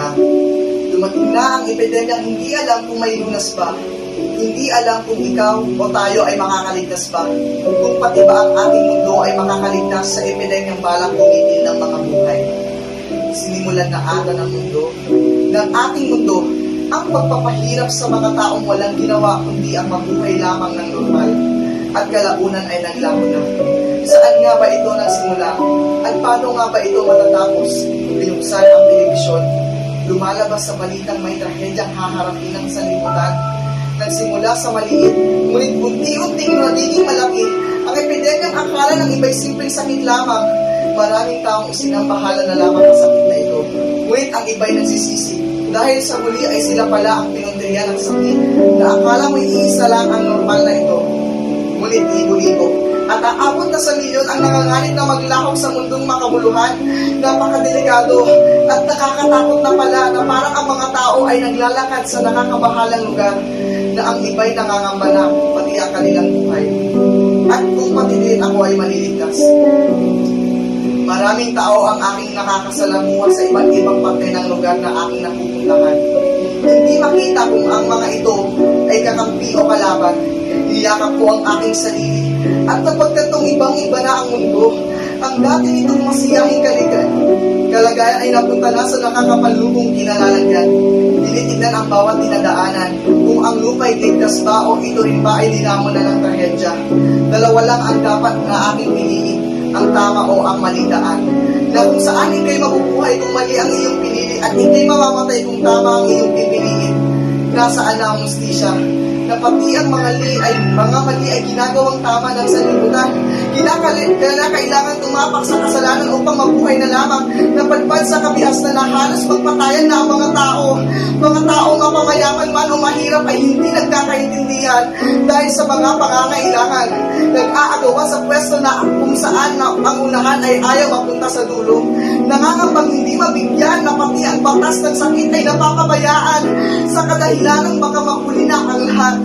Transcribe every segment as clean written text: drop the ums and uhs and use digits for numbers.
na. Dumating na ang epidemyang hindi alam kung may lunas ba. Hindi alam kung ikaw o tayo ay makakaligtas ba. Kung pati ba ang ating mundo ay makakaligtas sa epidemyang balang kumitil ng mga buhay. Sinimulan na ata ng mundo, ng ating mundo, ang pagpapahirap sa mga taong walang ginawa kundi ang mabuhay lamang ng normal. At kalaunan ay naglaho na. Saan nga ba ito nagsimula? At paano nga ba ito matatapos? Binuksan ang telebisyon, lumalabas sa balitang may trahedyang haharapin ng sanlibutan. Nagsimula sa maliit, ngunit unti-unting nagiging malaki. Ang epidemyang akala ng iba'y simpleng sakit lamang. Maraming taong isinambahala na lamang ang sakit na ito. Ngunit ang iba'y nagsisisi. Dahil sa huli ay sila pala ang pinundirian ng sakit na akala mo'y iisa lang ang normal na ito. Ngunit libo-libo. At aabot na sa milyon ang nanganganib na maglahok sa mundong makabuluhan. Napakadelikado at nakakatakot na pala na parang ang mga tao ay naglalakad sa nakakabahalang lugar na ang iba'y nangangamba na pati ang kanilang buhay. At kung pati din ako ay maliligtas. Maraming tao ang aking nakakasalamuha sa iba't ibang parte ng lugar na aking napupuntahan. Hindi makita kung ang mga ito ay kakampi o kalaban. Niyakap ko ang aking sarili at napagkatong ibang-iba na ang mundo. Ang dati nitong masiyahing kalagayan ay napunta na sa nakakapanlubong kinalalagyan. Tinitignan ang bawat dinadaanan kung ang lupa'y ligtas ba o ito rin ba ay dinamo na ng trahedya. Dalawa lang ang dapat na aking piliin, ang tama o ang maling daan. Na kung saan ikay mabubuhay kung mali ang iyong pinili at ikay mamamatay kung tama ang iyong pipiliin. Nasaan na ang mustisya? Na pati ang mga mali ay ginagawang tama ng sanlibutan. Kailangan tumapak sa kasalanan upang mabuhay na lamang. Napadpad sa kabias na halos magpatayan na ang mga tao. Mga tao mapamayaman man o mahirap ay hindi nagkakaintindihan dahil sa mga pangangailangan. Nag-aagawa sa pwesto na kung saan na ang unahan ay ayaw mapunta sa dulo. Nangangambang hindi mabigyan na pati ang batas ng sakit ay napapabayaan sa kadahilanang baka mahuli na ang lahat.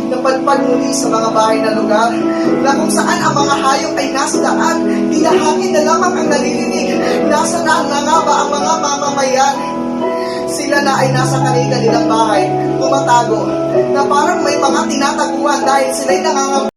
Napadpad muli sa mga bahay na lugar na kung saan ang mga hayop ay nasa daan, hinahangin na lamang ang naririnig. Nasa na nga ba ang mga mamamayan? Sila na ay nasa kanilang bahay, tumatago, na parang may mga tinataguan dahil sila'y nangangamba.